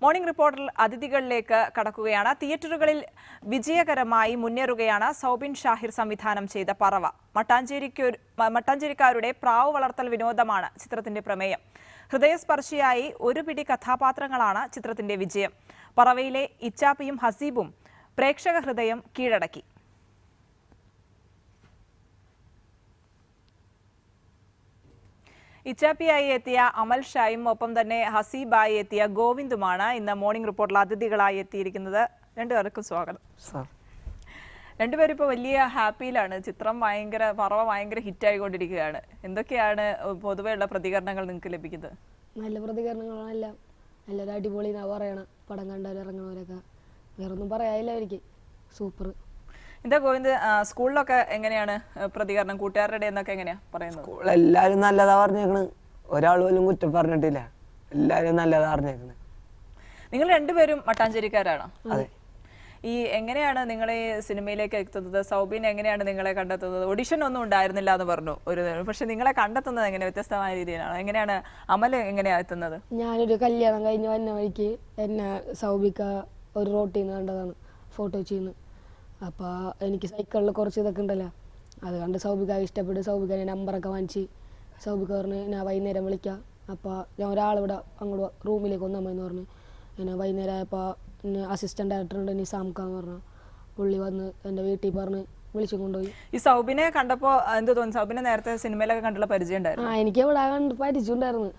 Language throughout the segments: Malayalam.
മോർണിംഗ് റിപ്പോർട്ടിൽ അതിഥികളിലേക്ക് കടക്കുകയാണ്. തിയേറ്ററുകളിൽ വിജയകരമായി മുന്നേറുകയാണ് സൗബിൻ ഷാഹിർ സംവിധാനം ചെയ്ത പറവ. മട്ടാഞ്ചേരിക്കാരുടെ പ്രാവ് വളർത്തൽ വിനോദമാണ് ചിത്രത്തിന്റെ പ്രമേയം. ഹൃദയസ്പർശിയായി ഒരു പിടി കഥാപാത്രങ്ങളാണ് ചിത്രത്തിന്റെ വിജയം. പറവയിലെ ഇച്ചാപ്പിയും ഹസീബും പ്രേക്ഷക ഹൃദയം കീഴടക്കി. ഇച്ചാപ്പിയായി എത്തിയ അമൽ ഷായും ഒപ്പം തന്നെ ഹസീബായി എത്തിയ ഗോവിന്ദുമാണ് ഇന്ന് മോർണിംഗ് റിപ്പോർട്ടിൽ അതിഥികളായി എത്തിയിരിക്കുന്നത്. രണ്ടുപേർക്കും സ്വാഗതം. രണ്ടുപേരും ഇപ്പോൾ വലിയ ഹാപ്പിയിലാണ്. ചിത്രം പറവ ഭയങ്കര ഹിറ്റായിക്കൊണ്ടിരിക്കുകയാണ്. എന്തൊക്കെയാണ് പൊതുവെയുള്ള പ്രതികരണങ്ങൾ നിങ്ങൾക്ക് ലഭിക്കുന്നത്? നല്ല പ്രതികരണങ്ങളാണ്. എല്ലാവരും അടിപൊളി എന്നാ പറയണം. പടം കണ്ടവർ ഇറങ്ങുന്നവരൊക്കെ വേറൊന്നും പറയാനില്ല. അവർക്ക് സൂപ്പർ. എന്താ ഗോവിന്ദ്, സ്കൂളിലൊക്കെ എങ്ങനെയാണ് പ്രതികരണം? കൂട്ടുകാരുടെ എന്നൊക്കെ എങ്ങനെയാ പറയുന്നത്? എല്ലാരും നല്ലതാ പറഞ്ഞേക്കണ്. ഒരാൾ പോലും കുറ്റം പറഞ്ഞിട്ടില്ല. എല്ലാരും നല്ലതാ പറഞ്ഞേക്കണ്. നിങ്ങൾ രണ്ടുപേരും മട്ടാഞ്ചേരിക്കാരാണോ? അതെ. ഈ എങ്ങനെയാണ് നിങ്ങൾ ഈ സിനിമയിലേക്ക് എത്തുന്നത്? സൗബിൻ എങ്ങനെയാണ് നിങ്ങളെ കണ്ടെത്തുന്നത്? ഓഡിഷൻ ഒന്നും ഉണ്ടായിരുന്നില്ല എന്ന് പറഞ്ഞു പക്ഷെ നിങ്ങളെ കണ്ടെത്തുന്നത് എങ്ങനെ വ്യത്യസ്തമായ രീതിയിലാണ്? എങ്ങനെയാണ് അമൽ എങ്ങനെയാ എത്തുന്നത്? ഞാനൊരു കല്യാണം കഴിഞ്ഞ് വന്ന വഴിക്ക് എന്നെ സൗബിക്ക ഒരു റോട്ടിൽ നിന്ന് കണ്ടതാണ്, ഫോട്ടോ ചെയ്യുന്നത്. അപ്പോൾ എനിക്ക് സൈക്കിളിൽ കുറച്ച് ഇതൊക്കെ ഉണ്ടല്ലോ, അത് കണ്ട് സൗബിക ഇഷ്ടപ്പെട്ട് സൗബിക്കനെ നമ്പറൊക്കെ വാങ്ങിച്ച് സൗബിക പറഞ്ഞ് ഞാൻ വൈകുന്നേരം വിളിക്കാം. അപ്പോൾ ഞാൻ ഒരാളിവിടെ അങ്ങോട്ട് റൂമിലേക്ക് വന്നമ്മയെന്ന് പറഞ്ഞ് ഞാൻ വൈകുന്നേരം ആയപ്പോൾ അസിസ്റ്റന്റ് ഡയറക്ടർ ഉണ്ട് നിസാംക്കാന്ന് പറഞ്ഞു. പുള്ളി വന്ന് എൻ്റെ വീട്ടിൽ പറഞ്ഞ് വിളിച്ചു കൊണ്ടുപോയി. ഈ സൗബിനെ കണ്ടപ്പോൾ എന്ത് തോന്നി? സൗബിനെ നേരത്തെ സിനിമയിലൊക്കെ കണ്ടുള്ള പരിചയം ഉണ്ടായിരുന്നു? എനിക്ക് ഇവിടെ കണ്ട് പരിചയമുണ്ടായിരുന്നു.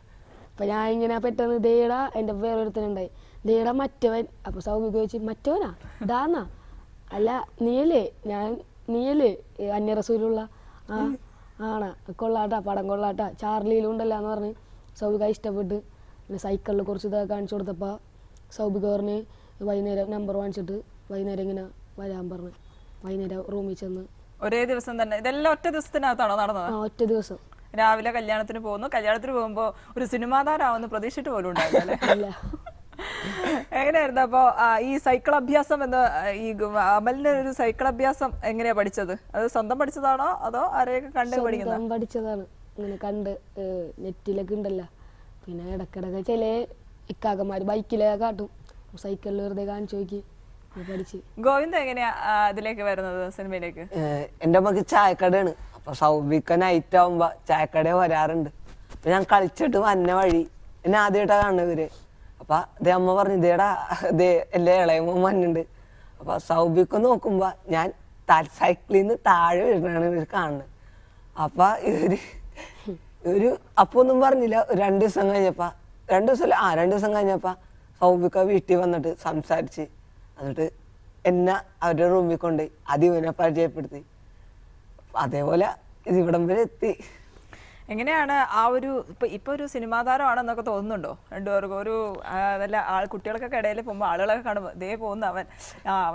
അപ്പം ഞാൻ ഇങ്ങനെ പെട്ടെന്ന് ദേടാ എൻ്റെ വേറൊരുത്തനുണ്ടായി, ദേടാ മറ്റവൻ. അപ്പോൾ സൗബിക ചോദിച്ചു മറ്റവനാ ഡാന്നാ? അല്ല നീയല്ലേ നീയല്ലേ അന്യറസൂലുള്ള ആണാ? കൊള്ളാട്ടാ, പടം കൊള്ളാട്ടാ, ചാർലിയിലും ഉണ്ടല്ലോ എന്ന് പറഞ്ഞ് സൗബിക ഇഷ്ടപ്പെട്ട് പിന്നെ സൈക്കിളിൽ കുറച്ച് ഇതൊക്കെ കാണിച്ചു കൊടുത്തപ്പോൾ സൗബിക പറഞ്ഞ് വൈകുന്നേരം നമ്പർ വാങ്ങിച്ചിട്ട് വൈകുന്നേരം ഇങ്ങനെ വരാൻ പറഞ്ഞു. വൈകുന്നേരം റൂമിൽ ചെന്ന് ഒരേ ദിവസം തന്നെ ഇതെല്ലാം ഒറ്റ ദിവസത്തിനകത്താണോ നടന്നത്? ഒറ്റ ദിവസം. രാവിലെ കല്യാണത്തിന് പോകുന്നു. കല്യാണത്തിന് പോകുമ്പോൾ ഒരു സിനിമാ താരമാവുന്ന പ്രതീക്ഷിച്ചിട്ട് പോലും ഉണ്ടായിരുന്നല്ലേ? എങ്ങനെയായിരുന്നു അപ്പോ ഈ സൈക്കിൾ അഭ്യാസം? എന്ന് ഈ അമലിന്റെ ഒരു സൈക്കിൾ അഭ്യാസം എങ്ങനെയാ പഠിച്ചത്? അത് സ്വന്തം പഠിച്ചതാണോ അതോ ആരെയൊക്കെ കണ്ട് പഠിക്കുന്നത്? പഠിച്ചതാണ്. ഇങ്ങനെ കണ്ട് നെറ്റിലൊക്കെ ഉണ്ടല്ലോ. പിന്നെ ഇടക്കിടക്ക് ചില ഇക്കാക്കന്മാര് ബൈക്കിലൊക്കെ കാട്ടും, സൈക്കിളിൽ വെറുതെ കാണിച്ചു നോക്കി പഠിച്ച്. ഗോവിന്ദ് എങ്ങനെയാ ഇതിലേക്ക് വരുന്നത്, സിനിമയിലേക്ക്? എന്റെ അമ്മക്ക് ചായക്കടയാണ്. അപ്പൊ സൗബിക്ക നൈറ്റ് ആവുമ്പോ ചായക്കട വരാറുണ്ട്. അപ്പൊ ഞാൻ കളിച്ചിട്ട് വന്ന വഴി എന്നെ ആദ്യമായിട്ടാ കാണുന്നവര്. അപ്പൊ അതേ അമ്മ പറഞ്ഞു ഇതേടാ എന്റെ ഇളയമോ മഞ്ഞുണ്ട്. അപ്പൊ സൗബിക്ക നോക്കുമ്പോ ഞാൻ സൈക്കിളിൽ നിന്ന് താഴെ വീഴാണ് ഇവര് കാണുന്നത്. അപ്പൊ ഇവര് അപ്പൊ ഒന്നും പറഞ്ഞില്ല. 2 ദിവസം കഴിഞ്ഞപ്പ 2 ദിവസം കഴിഞ്ഞപ്പ സൗബിക്ക വീട്ടിൽ വന്നിട്ട് സംസാരിച്ച് എന്നിട്ട് എന്നെ അവരുടെ റൂമിൽ കൊണ്ടുപോയി അതിവനെ പരിചയപ്പെടുത്തി. അതേപോലെ ഇതിവിടം വരെ എത്തി. എങ്ങനെയാണ് ആ ഒരു ഇപ്പൊ ഒരു സിനിമാ താരമാണെന്നൊക്കെ തോന്നുന്നുണ്ടോ രണ്ടുപേർക്കും? ഒരു അതല്ല കുട്ടികൾക്കൊക്കെ ഇടയിൽ പോകുമ്പോൾ ആളുകളൊക്കെ കാണുമ്പോൾ ദേ പോകുന്ന അവൻ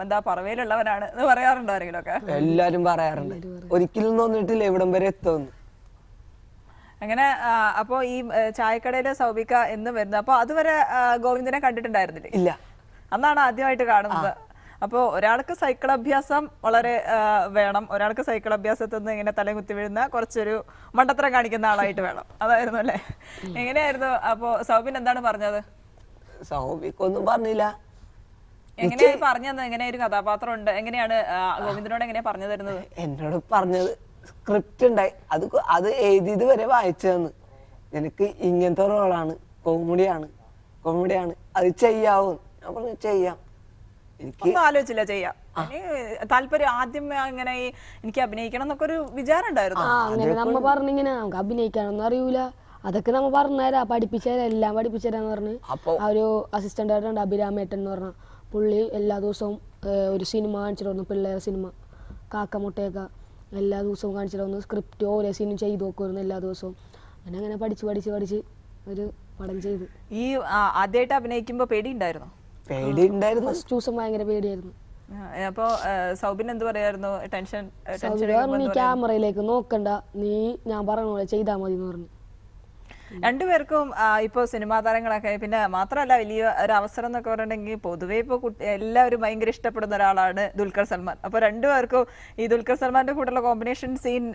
എന്താ പറവയിലുള്ളവനാണ് എന്ന് പറയാറുണ്ടോ ആരെങ്കിലും ഒക്കെ? എല്ലാരും പറയാറുണ്ട്. ഒരിക്കലും തോന്നിട്ടില്ല ഇവിടം വരെ എത്തുമെന്ന്. അങ്ങനെ അപ്പോ ഈ ചായക്കടയിലെ സൗബിക്ക എന്ന് വരുന്നത്, അപ്പൊ അതുവരെ ഗോവിന്ദനെ കണ്ടിട്ടുണ്ടായിരുന്നില്ലേ? ഇല്ല, അന്നാണ് ആദ്യമായിട്ട് കാണുന്നത്. അപ്പോൾ ഒരാൾക്ക് സൈക്കിൾ അഭ്യാസം വളരെ വേണം, ഒരാൾക്ക് സൈക്കിൾ അഭ്യാസത്തിൽ നിന്ന് ഇങ്ങനെ തലകുത്തി വീഴുന്ന കുറച്ചൊരു മണ്ടത്തരം കാണിക്കുന്ന ആളായിട്ട് വേണം. അതായിരുന്നു അല്ലേ? എങ്ങനെയായിരുന്നു അപ്പോ സൗബിൻ എന്താണ് പറഞ്ഞത്? സൗബിക്കൊന്നും പറഞ്ഞില്ല. എങ്ങനെയാ പറഞ്ഞത്? എങ്ങനെ ഒരു കഥാപാത്രം ഉണ്ട്? എങ്ങനെയാണ് ഗോവിന്ദനോട് എങ്ങനെയാ പറഞ്ഞു തരുന്നത്? എന്നോട് പറഞ്ഞത് സ്ക്രിപ്റ്റ് ഉണ്ടായി, അത് എഴുതിയത് വരെ വായിച്ചു തന്ന്. എനിക്ക് ഇങ്ങനത്തെ റോളാണ്, കോമഡിയാണ്, അത് ചെയ്യാവോ? ഞാൻ പറഞ്ഞു ചെയ്യാം. ഒന്നും ആലോചിച്ചില്ല, ചെയ്യാം. താല്പര്യം ആദ്യം ഇങ്ങനെ എനിക്ക് അഭിനയിക്കണം എന്നൊക്കെ ഒരു വിചാരം ഉണ്ടായിരുന്നു. അങ്ങനെ നമ്മ പറഞ്ഞിങ്ങനെ നമുക്ക് അഭിനയിക്കാനൊന്നും അറിയൂല, അതൊക്കെ നമ്മ പറഞ്ഞുതരാ, പഠിപ്പിച്ചുതരാം, എല്ലാം പഠിപ്പിച്ചുതരാന്ന് പറഞ്ഞ് ആ ഒരു അസിസ്റ്റന്റ് ആയിട്ടുണ്ട് അഭിരാമേട്ടൻ എന്ന് പറഞ്ഞ പുള്ളി എല്ലാ ദിവസവും ഒരു സിനിമ കാണിച്ചിട്ട്, പിള്ളേരെ സിനിമ കാക്കമുട്ടയൊക്കെ എല്ലാ ദിവസവും കാണിച്ചിട്ട് സ്ക്രിപ്റ്റ് ഓരോ സീനും ചെയ്ത് നോക്കുമായിരുന്നു എല്ലാ ദിവസവും. അങ്ങനെ പഠിച്ച് ഒരു പടം ചെയ്ത്. ഈ ആദ്യമായിട്ട് അഭിനയിക്കുമ്പോ പേടിയുണ്ടായിരുന്നു? ഫസ്റ്റ് ദിവസം ഭയങ്കര പേടിയായിരുന്നു. അപ്പൊ സൗബിൻ എന്ത് പറയായിരുന്നു? ടെൻഷൻ നീ ക്യാമറയിലേക്ക് നോക്കണ്ട, നീ ഞാൻ പറഞ്ഞ പോലെ ചെയ്താൽ മതി എന്ന് പറഞ്ഞു. രണ്ടുപേർക്കും ഇപ്പോൾ സിനിമാ താരങ്ങളൊക്കെ, പിന്നെ മാത്രമല്ല വലിയ ഒരു അവസരം എന്നൊക്കെ പറഞ്ഞിട്ടുണ്ടെങ്കിൽ പൊതുവേ ഇപ്പോൾ എല്ലാവരും ഭയങ്കര ഇഷ്ടപ്പെടുന്ന ഒരാളാണ് ദുൽഖർ സൽമാൻ. അപ്പോൾ രണ്ടുപേർക്കും ഈ ദുൽഖർ സൽമാന്റെ കൂടെയുള്ള കോമ്പിനേഷൻ സീൻ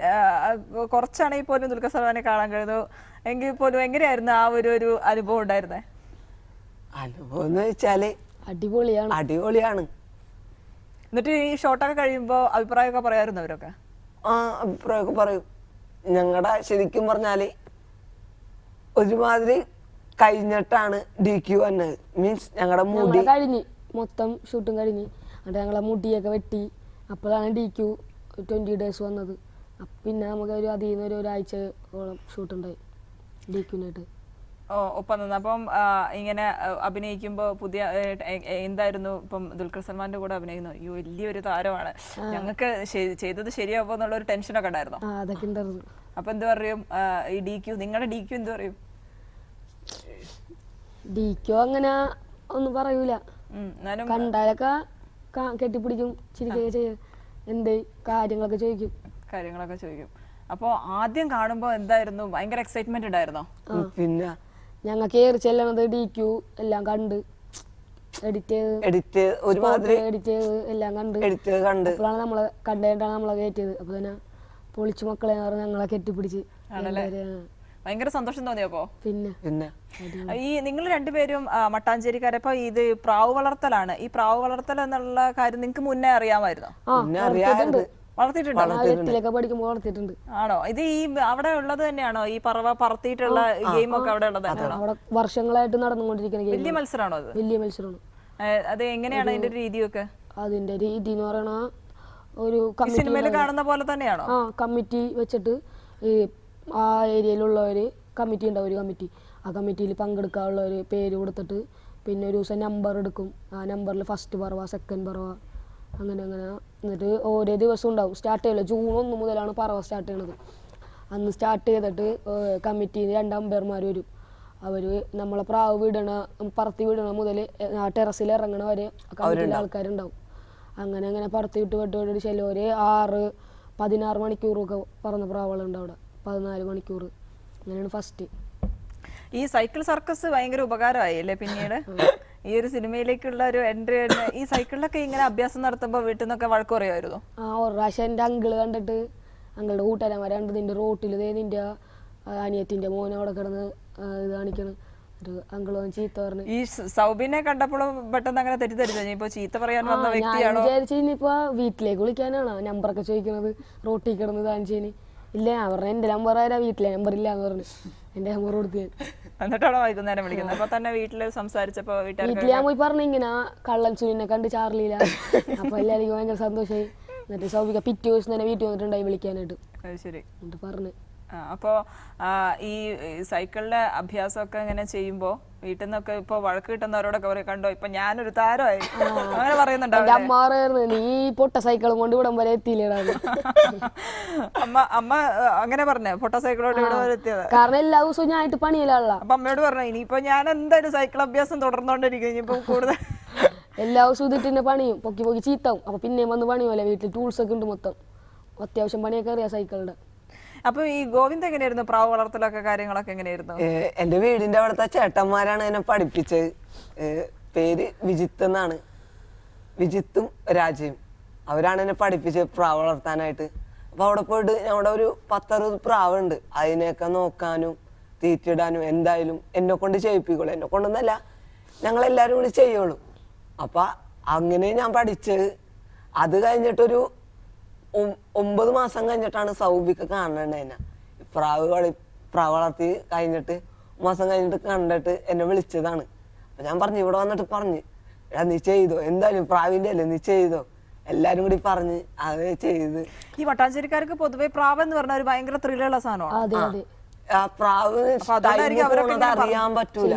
കുറച്ചാണെങ്കിൽ പോലും ദുൽഖർ സൽമാനെ കാണാൻ കഴിയുന്നു. എങ്കിൽ പോലും എങ്ങനെയായിരുന്നു ആ ഒരു അനുഭവം ഉണ്ടായിരുന്നത്? അനുഭവം എന്ന് വെച്ചാല് അടിപൊളിയാണ്. അടിപൊളിയാണ്. എന്നിട്ട് ഈ ഷോട്ടൊക്കെ കഴിയുമ്പോ അഭിപ്രായമൊക്കെ പറയാറുണ്ട് അവരൊക്കെ? ആ, അഭിപ്രായമൊക്കെ പറയും. ഞങ്ങളുടെ ശരിക്കും പറഞ്ഞാല് ഒരുമാതിരി കഴിഞ്ഞിട്ടാണ് DQ വന്നത്. മീൻസ് ഞങ്ങളുടെ മുടി കഴിഞ്ഞ് മൊത്തം ഷൂട്ടും കഴിഞ്ഞ് എന്നിട്ട് ഞങ്ങളെ മുടിയൊക്കെ വെട്ടി. അപ്പോഴാണ് DQ 20 days വന്നത്. പിന്നെ നമുക്ക് അതിൽ നിന്ന് ഒരാഴ്ചയോളം ഷൂട്ടുണ്ടായി DQ-നായിട്ട്. ഒപ്പം നിന്ന്. അപ്പം ഇങ്ങനെ അഭിനയിക്കുമ്പോ പുതിയ എന്തായിരുന്നു ഇപ്പം ദുൽഖർ സൽമാന്റെ കൂടെ അഭിനയിക്കുന്നു? അയ്യോ വലിയൊരു താരമാണ്, ഞങ്ങൾക്ക് ചെയ്തത് ശരിയാവോ എന്നുള്ള ഒരു ടെൻഷനൊക്കെ ഉണ്ടായിരുന്നോ? അതൊക്കെ ഉണ്ടായിരുന്നു. അപ്പൊ എന്ത് പറയും ഈ DQ, നിങ്ങളുടെ DQ എന്ത് പറയും? DQ അങ്ങനെ ഒന്നും പറയൂല. കണ്ടാലൊക്കെ കെട്ടിപ്പിടിക്കും, ചിരിക്കുകയൊക്കെ ചെയ്യും, എന്ത് കാര്യങ്ങളൊക്കെ ചോദിക്കും. അപ്പൊ ആദ്യം കാണുമ്പോ എന്തായിരുന്നു, ഭയങ്കര എക്സൈറ്റ്മെന്റ് ഉണ്ടായിരുന്നോ? പിന്നെ ഞങ്ങൾ കയറി ചെല്ലണത് DQ എല്ലാം കണ്ട് എഡിറ്റ് ചെയ്ത് എല്ലാം കണ്ട് അപ്പോഴാണ് നമ്മളെ കണ്ടിട്ടാണ് നമ്മളെ കയറ്റിയത്. അപ്പൊ തന്നെ പൊളിച്ചു മക്കളെ ഞങ്ങളെ കെട്ടിപ്പിടിച്ച്. ഭയങ്കര സന്തോഷം തോന്നിയപ്പോ? പിന്നെ ഈ നിങ്ങൾ രണ്ടുപേരും മട്ടാഞ്ചേരിക്കാരെ. അപ്പൊ ഇത് പ്രാവ് വളർത്തലാണ്. ഈ പ്രാവ് വളർത്തൽ എന്നുള്ള കാര്യം നിങ്ങൾക്ക് മുന്നേ അറിയാമായിരുന്നോ? വളർത്തിയിട്ടുണ്ട്. ആണോ? ഇത് ഈ അവിടെ ഉള്ളത് തന്നെയാണോ? ഈ പറത്തിയിട്ടുള്ള ഗെയിം ഒക്കെ അവിടെ ഉള്ളത്? അവിടെ വർഷങ്ങളായിട്ട് നടന്നുകൊണ്ടിരിക്കുന്ന വലിയ മത്സരമാണോ അത്? വലിയ മത്സരമാണ് അത്. എങ്ങനെയാണ് അതിന്റെ രീതിയൊക്കെ? അതിന്റെ രീതി എന്ന് പറയണ ഒരു സിനിമയിൽ കാണുന്ന പോലെ തന്നെയാണോ? കമ്മിറ്റി വെച്ചിട്ട് ഈ ആ ഏരിയയിലുള്ളവര് കമ്മിറ്റി ഉണ്ടാവും, ഒരു കമ്മിറ്റി. ആ കമ്മിറ്റിയിൽ പങ്കെടുക്കാനുള്ളവര് പേര് കൊടുത്തിട്ട് പിന്നെ ഒരു ദിവസം നമ്പർ എടുക്കും. ആ നമ്പറിൽ ഫസ്റ്റ് പറവ, സെക്കൻഡ് പറവ, അങ്ങനെ എന്നിട്ട് ഓരോ ദിവസം ഉണ്ടാവും. സ്റ്റാർട്ട് ചെയ്യില്ല, June 1 മുതലാണ് പറവ സ്റ്റാർട്ട് ചെയ്യണത്. അന്ന് സ്റ്റാർട്ട് ചെയ്തിട്ട് കമ്മിറ്റിയിൽ 2 അമ്പയർമാർ വരും. അവർ നമ്മളെ പ്രാവ് പറത്തി വിടണ മുതൽ ആ ടെറസിൽ ഇറങ്ങണ വരെ കമ്മിറ്റിയിലെ ആൾക്കാരുണ്ടാവും. അങ്ങനെ പറത്തി വിട്ട് ചിലവർ 6-16 മണിക്കൂറൊക്കെ പറന്ന പ്രാവുകളുണ്ട് അവിടെ. 14 മണിക്കൂർ അങ്ങനെയാണ് ഫസ്റ്റ്. ഈ സൈക്കിൾ സർക്കസ് ഭയങ്കര ഉപകാരമായി അല്ലേ പിന്നീട് ഈ ഒരു സിനിമയിലേക്കുള്ള ഒരു എൻട്രി? ഈ സൈക്കിളിലൊക്കെ ഇങ്ങനെ അഭ്യാസം നടത്തുമ്പോ വീട്ടിൽ നിന്നൊക്കെ വഴക്ക് പറയുമായിരുന്നു? ഒരു പ്രാവശ്യം എൻ്റെ അങ്കിള് കണ്ടിട്ട്, അങ്കിളുടെ കൂട്ടുകാരന്മാരെ കണ്ട്, നിന്റെ റോട്ടിൽ നിന്റെ അനിയത്തിന്റെ മോനെ അവിടെ കിടന്ന് ഇത് കാണിക്കണം. അങ്കിള് ചീത്ത പറഞ്ഞു. ഈ സൗബിനെ കണ്ടപ്പോഴും പെട്ടെന്ന് അങ്ങനെ തെറ്റിദ്ധരിച്ചു ഇപ്പൊ ചീത്ത പറയാൻ വന്ന വ്യക്തിയാണോ? ഞാൻ വിചാരിച്ചു ഇനിയിപ്പോ വീട്ടിലേക്ക് വിളിക്കാനാണോ നമ്പറൊക്കെ ചോദിക്കണത്, റോട്ടിൽ കിടന്ന് കാണിച്ചേന്. ഇല്ല, ഞാൻ പറഞ്ഞു എന്റെ നമ്പർ ആരാ, വീട്ടിലെ നമ്പർ ഇല്ല എന്ന് പറഞ്ഞു എന്റെ നമ്പർ കൊടുത്തു. എന്നിട്ടാണോ വൈകുന്നേരം വിളിക്കുന്നത്? അപ്പൊ തന്നെ വീട്ടില് സംസാരിച്ചപ്പോ വീട്ടിൽ ഞാൻ പോയി പറഞ്ഞു ഇങ്ങനെ കള്ളൻ സുനിനെ കണ്ട് ചാർലിയില്ല. അപ്പൊ എല്ലാവർക്കും ഭയങ്കര സന്തോഷമായി. എന്നിട്ട് സൗബിക പിറ്റേ ദിവസം തന്നെ വീട്ടിൽ വന്നിട്ടുണ്ടായി വിളിക്കാനായിട്ട്. ശരി, എന്നിട്ട് പറഞ്ഞു. അപ്പോ ഈ സൈക്കിളിന്റെ അഭ്യാസമൊക്കെ ഇങ്ങനെ ചെയ്യുമ്പോ വീട്ടിൽ നിന്നൊക്കെ ഇപ്പൊ വഴക്ക് കിട്ടുന്നവരോടൊക്കെ കണ്ടോ ഇപ്പൊ ഞാനൊരു താരമായി അങ്ങനെ പറയുന്നുണ്ടാവും? അമ്മ പറയുന്നത് നീ പൊട്ട സൈക്കിളും കൊണ്ട് ഇവിടം വരെ എത്തിയില്ലേടാ. അമ്മ അങ്ങനെ പറഞ്ഞ പൊട്ട സൈക്കിളോട് ഇവിടെ വരെ എത്തിയത്? കാരണം എല്ലാ ദിവസവും ഞാനായിട്ട് പണിയില്ല. അപ്പൊ അമ്മയോട് പറഞ്ഞ ഇനിയിപ്പോ ഞാൻ എന്തായാലും സൈക്കിൾ അഭ്യാസം തുടർന്നോണ്ടിരിക്കും ഇനിയിപ്പോ കൂടുതൽ എല്ലാ ദിവസവും ഇതിട്ട് പണിയും പൊക്കി ചീത്താവും. അപ്പൊ പിന്നെയും വന്ന് പണിയുമല്ലേ, വീട്ടിൽ ടൂൾസ് ഒക്കെ ഉണ്ട്, മൊത്തം അത്യാവശ്യം പണിയൊക്കെ അറിയാം സൈക്കിളിന്റെ. അപ്പൊ ഈ ഗോവിന്ദ് എങ്ങനെയായിരുന്നു പ്രാവ് വളർത്തലൊക്കെ കാര്യങ്ങളൊക്കെ എങ്ങനെയായിരുന്നു? എന്റെ വീടിന്റെ അവിടുത്തെ ചേട്ടന്മാരാണ് എന്നെ പഠിപ്പിച്ചത്. പേര് വിജിത്ത് എന്നാണ്. വിജിത്തും രാജയും അവരാണ് എന്നെ പഠിപ്പിച്ചത് പ്രാവ് വളർത്താനായിട്ട്. അപ്പൊ അവിടെ പോയിട്ട് ഞങ്ങളുടെ ഒരു 10-60 പ്രാവുണ്ട്. അതിനെയൊക്കെ നോക്കാനും തീറ്റിടാനും എന്തായാലും എന്നെ കൊണ്ട് ചെയ്യിപ്പിക്കുള്ളൂ. എന്നെ കൊണ്ടൊന്നല്ല, ഞങ്ങളെല്ലാരും കൂടി ചെയ്യുള്ളൂ. അപ്പൊ അങ്ങനെ ഞാൻ പഠിച്ചത്. അത് കഴിഞ്ഞിട്ടൊരു 9 മാസം കഴിഞ്ഞിട്ടാണ് സൗബിക്ക് കാണണേ. എന്നെ പ്രാവ് വളർത്തി കഴിഞ്ഞിട്ട് മാസം കഴിഞ്ഞിട്ട് കണ്ടിട്ട് എന്നെ വിളിച്ചതാണ്. അപ്പൊ ഞാൻ പറഞ്ഞു, ഇവിടെ വന്നിട്ട് പറഞ്ഞു, നീ ചെയ്തോ, എന്തായാലും പ്രാവിന്റെ അല്ലേ, നീ ചെയ്തോ. എല്ലാരും കൂടി പറഞ്ഞ് അത് ചെയ്ത്. ഈ മട്ടാഞ്ചേരിക്കാർക്ക് പൊതുവെ പ്രാവ് എന്ന് പറഞ്ഞ ഒരു ഭയങ്കര ത്രില്ലുള്ള സാധനമാണ്. ആ പ്രാവ് അറിയാൻ പറ്റൂല.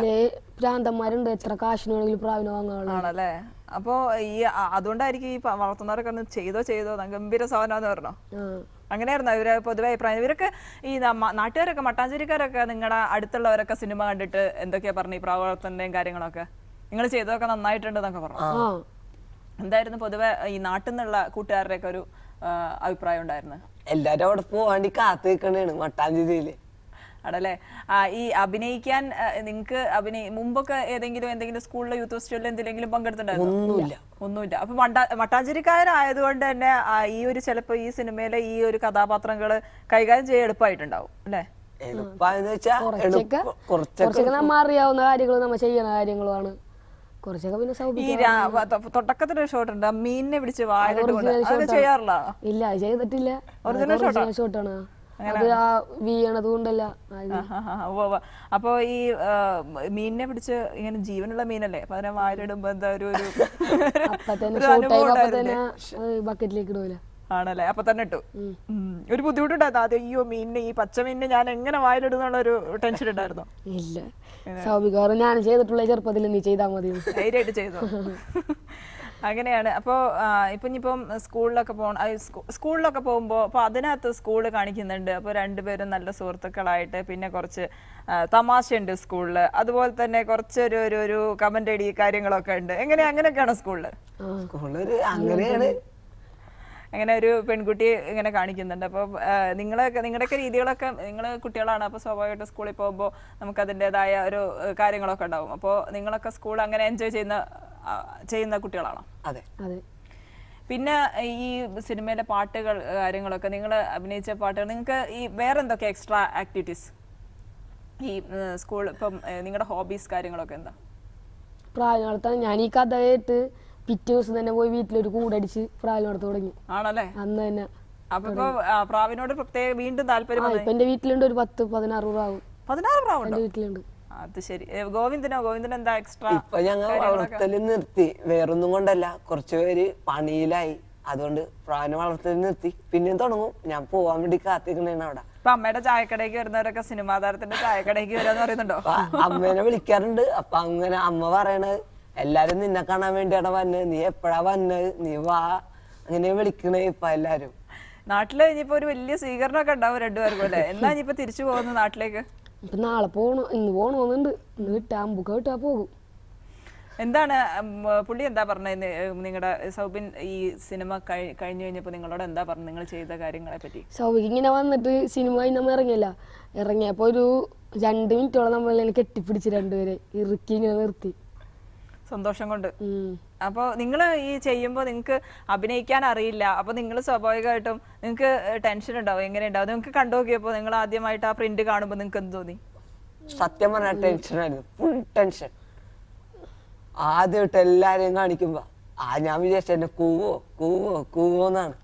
ഭ്രാന്തന്മാരുണ്ട്, എത്ര കാശിന് വേണമെങ്കിലും പ്രാവിനെ വാങ്ങാണല്ലേ. അപ്പോ ഈ അതുകൊണ്ടായിരിക്കും ഈ വളർത്തുന്നവരൊക്കെ ചെയ്തോ ഗംഭീര സാധനം പറഞ്ഞോ? അങ്ങനെയായിരുന്നു ഇവര് പൊതുവെ അഭിപ്രായം? ഇവരൊക്കെ ഈ നാട്ടുകാരൊക്കെ മട്ടാഞ്ചേരിക്കാരൊക്കെ നിങ്ങളുടെ അടുത്തുള്ളവരൊക്കെ സിനിമ കണ്ടിട്ട് എന്തൊക്കെയാ പറഞ്ഞു ഈ പ്രാവ് വളർത്തലിന്റെയും കാര്യങ്ങളൊക്കെ? നിങ്ങൾ ചെയ്തതൊക്കെ നന്നായിട്ടുണ്ട് എന്നൊക്കെ പറഞ്ഞു. എന്തായിരുന്നു പൊതുവെ ഈ നാട്ടിൽ നിന്നുള്ള കൂട്ടുകാരുടെയൊക്കെ ഒരു അഭിപ്രായം ഉണ്ടായിരുന്നു? എല്ലാരും അവിടെ പോവാണ്ടി കാത്തു നിൽക്കണേണ് മട്ടാഞ്ചേരിയില്. ആണല്ലേ. ഈ അഭിനയിക്കാൻ നിങ്ങക്ക് മുമ്പൊക്കെ എന്തെങ്കിലും സ്കൂളിലെ യൂത്ത് ഫെസ്റ്റിവലിൽ എന്തെങ്കിലും പങ്കെടുത്തിട്ടുണ്ടായിരുന്നു? ഒന്നുമില്ല. അപ്പൊ മട്ടാഞ്ചേരിക്കാരായതുകൊണ്ട് തന്നെ ഈ ഒരു ചിലപ്പോ ഈ സിനിമയിലെ ഈ ഒരു കഥാപാത്രങ്ങള് കൈകാര്യം ചെയ്യാൻ എളുപ്പമായിട്ടുണ്ടാവും അല്ലേ? കുറച്ചൊക്കെ നമ്മ അറിയാവുന്ന കാര്യങ്ങളും നമ്മ ചെയ്യുന്ന കാര്യങ്ങളുമാണ്. കുറച്ചൊക്കെ പിന്നെ സൗബി ഈ തുടക്കത്തിലൊരു ഷോട്ട് ഉണ്ട്, ആ മീനിനെ പിടിച്ച് വായിലിട്ട് കൊണ്ട് അതൊക്കെ ചെയ്യാറില്ല? ഇല്ല അത് ചെയ്തിട്ടില്ല. ഒറിജിനൽ ഷോട്ടാണ് അത്. ആ വീണത് കൊണ്ടല്ല. അപ്പൊ ഈ മീനിനെ പിടിച്ച് ഇങ്ങനെ ജീവനുള്ള മീനല്ലേ, അപ്പൊ അതിനെ വായിലിടുമ്പോ എന്താ ഒരു അപ്പൊ തന്നെ ഷോട്ടായി അപ്പൊ തന്നെ ബക്കറ്റിലേക്ക് ഇടൂല. ആണല്ലേ? അപ്പൊ തന്നെ ഇട്ടു. ഒരു ബുദ്ധിമുട്ടുണ്ടായിരുന്നു ആദ്യം, അയ്യോ മീനിനെ, ഈ പച്ച മീനിനെ ഞാൻ എങ്ങനെ വായിലിടുന്നുള്ള ഒരു ടെൻഷൻ ഉണ്ടായിരുന്നു? ഇല്ല, സൗബികാറ് ഞാൻ ചെയ്തിട്ടുള്ള ചെറുപ്പത്തിൽ നീ ചെയ്താൽ മതി, ധൈര്യമായിട്ട് ചെയ്തു. അങ്ങനെയാണ്. അപ്പോൾ ഇപ്പം ഇനിയിപ്പം സ്കൂളിലൊക്കെ പോകുമ്പോൾ അപ്പോൾ അതിനകത്ത് സ്കൂള് കാണിക്കുന്നുണ്ട്. അപ്പോൾ രണ്ടുപേരും നല്ല സുഹൃത്തുക്കളായിട്ട്, പിന്നെ കുറച്ച് തമാശയുണ്ട് സ്കൂളിൽ, അതുപോലെ തന്നെ കുറച്ച് ഒരു കമന്റ് അടി കാര്യങ്ങളൊക്കെ ഉണ്ട്. അങ്ങനെയൊക്കെയാണ് സ്കൂളിൽ? അങ്ങനെയാണ്. അങ്ങനെ ഒരു പെൺകുട്ടി ഇങ്ങനെ കാണിക്കുന്നുണ്ട്. അപ്പോൾ നിങ്ങളുടെയൊക്കെ രീതികളൊക്കെ, നിങ്ങൾ കുട്ടികളാണ്, അപ്പോൾ സ്വാഭാവികമായിട്ട് സ്കൂളിൽ പോകുമ്പോൾ നമുക്ക് അതിൻ്റെതായ ഒരു കാര്യങ്ങളൊക്കെ ഉണ്ടാവും. അപ്പോൾ നിങ്ങളൊക്കെ സ്കൂൾ അങ്ങനെ എൻജോയ് ചെയ്യുന്ന കുട്ടികളാണോ? അതെ അതെ. പിന്നെ ഈ സിനിമയിലെ പാട്ടുകൾ കാര്യങ്ങളൊക്കെ, നിങ്ങൾ അഭിനയിച്ച പാട്ടുകൾ, നിങ്ങൾക്ക് ഈ വേറെ എന്തൊക്കെ എക്സ്ട്രാ ആക്ടിവിറ്റീസ് ഈ സ്കൂൾ, ഇപ്പം നിങ്ങളുടെ ഹോബീസ് കാര്യങ്ങളൊക്കെ എന്താ? പ്രായം നടത്താൻ ഞാൻ ഈ കഥ കേട്ട് പിറ്റേ ദിവസം തന്നെ പോയി വീട്ടിലൊരു കൂടടിച്ച് പ്രായം നടത്തു തുടങ്ങി. ആണല്ലേ? അന്ന് തന്നെ. അപ്പൊ പ്രാവിനോട് പ്രത്യേക വീണ്ടും താല്പര്യം? ഇപ്പൊ എന്റെ വീട്ടിലുണ്ട് ഒരു 10-16 പ്രാവ്. 16 പ്രാവുണ്ടോ വീട്ടിലുണ്ട്? അത് ശരി. ഗോവിന്ദൻ എന്താ എക്സ്ട്രാ? ഇപ്പൊ ഞങ്ങൾ വളർത്തല് നിർത്തി, വേറൊന്നും കൊണ്ടല്ല, കുറച്ചുപേര് പണിയിലായി, അതുകൊണ്ട് പ്രാവിനെ വളർത്തല് നിർത്തി. പിന്നെയും തുടങ്ങും. ഞാൻ പോവാൻ വേണ്ടി കാത്തിക്കണേണ് അവിടെ. ഇപ്പൊ അമ്മയുടെ ചായക്കടയ്ക്ക് വരുന്നവരൊക്കെ സിനിമാ താരത്തിന്റെ ചായക്കടയ്ക്ക് വരാന്ന് പറയുന്നുണ്ടോ? അമ്മേനെ വിളിക്കാറുണ്ട്. അപ്പൊ അങ്ങനെ അമ്മ പറയണത്, എല്ലാരും നിന്നെ കാണാൻ വേണ്ടിയാണ് വന്നത്, നീ എപ്പോഴാ വന്നത്, നീ വാ, അങ്ങനെ വിളിക്കണേ ഇപ്പൊ എല്ലാരും. നാട്ടില് ഇനിയിപ്പോ ഒരു വലിയ സ്വീകരണമൊക്കെ ഉണ്ടാവും രണ്ടുപേർക്കും അല്ലേ? എന്നാ ഇനിയിപ്പോ തിരിച്ചു പോകുന്നു നാട്ടിലേക്ക്? ഇപ്പൊ നാളെ പോണോ, ഇന്ന് പോണോന്നുണ്ട്. ഇന്ന് കിട്ടാ പോകും. എന്താണ് പുള്ളി എന്താ പറഞ്ഞത്? നിങ്ങളുടെ സൗബിൻ ഈ സിനിമ കഴിഞ്ഞു കഴിഞ്ഞപ്പോ നിങ്ങളോട് എന്താ പറഞ്ഞു, നിങ്ങൾ ചെയ്ത കാര്യങ്ങളെ പറ്റി? സൗബിക്ക് ഇങ്ങനെ വന്നിട്ട് സിനിമ കഴിഞ്ഞ് നമ്മൾ ഇറങ്ങിയപ്പോ ഒരു 2 മിനിറ്റോളം നമ്മൾ കെട്ടിപ്പിടിച്ച് രണ്ടുപേരെ ഇറുക്കി ഇങ്ങനെ നിർത്തി, സന്തോഷം കൊണ്ട്. അപ്പോൾ നിങ്ങൾ ഈ ചെയ്യുമ്പോൾ നിങ്ങൾക്ക് അഭിനയിക്കാൻ അറിയില്ല, അപ്പോൾ നിങ്ങൾ സ്വാഭാവികമായിട്ടും നിങ്ങൾക്ക് ടെൻഷൻ ഉണ്ടാവും. എങ്ങനെ ഉണ്ടാവും? നിങ്ങൾക്ക് കണ്ടു നോക്കിയപ്പോൾ നിങ്ങൾ ആദ്യമായിട്ട് ആ പ്രിന്റ് കാണുമ്പോൾ നിങ്ങൾക്ക് എന്ത് തോന്നി? സത്യം പറഞ്ഞ ടെൻഷനായിരുന്നു, ഫുൾ ടെൻഷൻ. ആദ്യമായിട്ട് എല്ലാരെയും കാണിക്കുമ്പോ ഞാൻ വിചാരിച്ചു എന്നെ കൂവോന്നാണ്.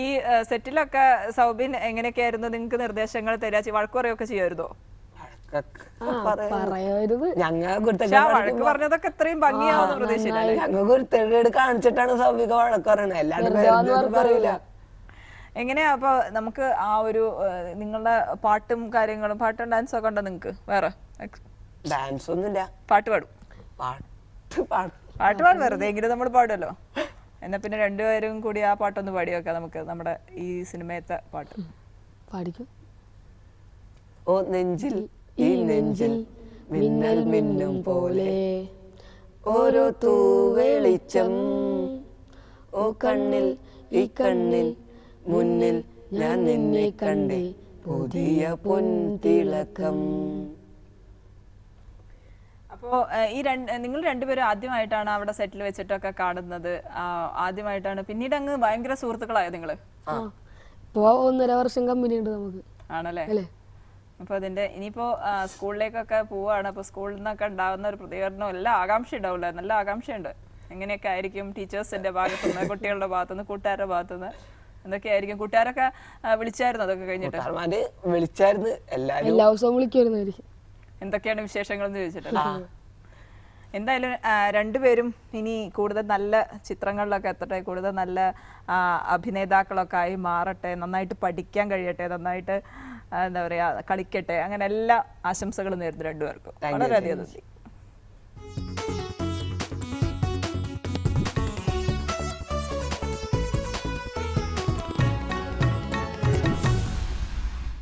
ഈ സെറ്റിലൊക്കെ സൗബിൻ എങ്ങനെയൊക്കെയായിരുന്നു നിങ്ങൾക്ക് നിർദ്ദേശങ്ങൾ തരാ? വഴക്ക് പറയുകയൊക്കെ ചെയ്യുമായിരുന്നോ? വഴക്ക് പറഞ്ഞതൊക്കെ എത്രയും ഭംഗിയാവുന്ന പ്രതീക്ഷയില്ല. ഞങ്ങൾക്ക് ഒരു തെളിവ് കാണിച്ചിട്ടാണ് സൗബിക വഴക്ക് പറയണത്, എല്ലാവരും പറയില്ല. എങ്ങനെയാ അപ്പൊ നമുക്ക് ആ ഒരു നിങ്ങളുടെ പാട്ടും കാര്യങ്ങളും, പാട്ടും ഡാൻസും ഒക്കെ ഉണ്ടോ നിങ്ങൾക്ക്? വേറെ ഡാൻസ് ഒന്നുമില്ല, പാട്ട് പാടും. പാട്ട് പാടും വെറുതെ എങ്കിലും നമ്മൾ പാടുമല്ലോ. എന്നാ പിന്നെ രണ്ടുപേരും കൂടി ആ പാട്ടൊന്ന് പാടി വെക്കാം നമുക്ക്, നമ്മുടെ ഈ സിനിമയത്തെ പാട്ട് പാടിക്കും. ഓ നെഞ്ചിൽ ഈ നെഞ്ചിൽ മിന്നൽ മിന്നും പോലെ ഓരോ തൂവെളിച്ചം, ഓ കണ്ണിൽ ഈ കണ്ണിൽ മുന്നിൽ ഞാൻ നിന്നെ കണ്ടേ പുതിയ പൊൻതിളക്കം. അപ്പോ ഈ നിങ്ങൾ രണ്ടുപേരും ആദ്യമായിട്ടാണ് അവിടെ സെറ്റിൽ വെച്ചിട്ടൊക്കെ കാണുന്നത്? ആദ്യമായിട്ടാണ്? പിന്നീട് അങ്ങ് ഭയങ്കര സുഹൃത്തുക്കളായോ നിങ്ങള്? ഇപ്പൊ 1.5 വർഷം കമ്പനി ഉണ്ട് നമുക്ക്. ആണല്ലേ? അപ്പൊ അതിന്റെ ഇനിയിപ്പോ സ്കൂളിലേക്കൊക്കെ പോവാണ്. അപ്പൊ സ്കൂളിൽ നിന്നൊക്കെ ഉണ്ടാവുന്ന ഒരു പ്രതികരണം എല്ലാം ആകാംക്ഷ ഉണ്ടാവില്ല? നല്ല ആകാംക്ഷയുണ്ട്. എങ്ങനെയൊക്കെ ആയിരിക്കും ടീച്ചേഴ്സിന്റെ ഭാഗത്തുനിന്ന്, കുട്ടികളുടെ ഭാഗത്തുനിന്ന്, കൂട്ടുകാരുടെ ഭാഗത്തുനിന്ന് എന്തൊക്കെയായിരിക്കും? കൂട്ടുകാരൊക്കെ വിളിച്ചായിരുന്നു അതൊക്കെ കഴിഞ്ഞിട്ട്? വിളിച്ചായിരുന്നു, എല്ലാ ദിവസവും വിളിക്കുമായിരുന്നു. എന്തൊക്കെയാണ് വിശേഷങ്ങൾ എന്ന് ചോദിച്ചിട്ട്? എന്തായാലും രണ്ടുപേരും ഇനി കൂടുതൽ നല്ല ചിത്രങ്ങളിലൊക്കെ എത്തട്ടെ, കൂടുതൽ നല്ല അഭിനേതാക്കളൊക്കെ ആയി മാറട്ടെ, നന്നായിട്ട് പഠിക്കാൻ കഴിയട്ടെ, നന്നായിട്ട് എന്താ പറയുക കളിക്കട്ടെ, അങ്ങനെ എല്ലാ ആശംസകളും നേരുന്നു രണ്ടുപേർക്കും. വളരെയധികം നന്ദി.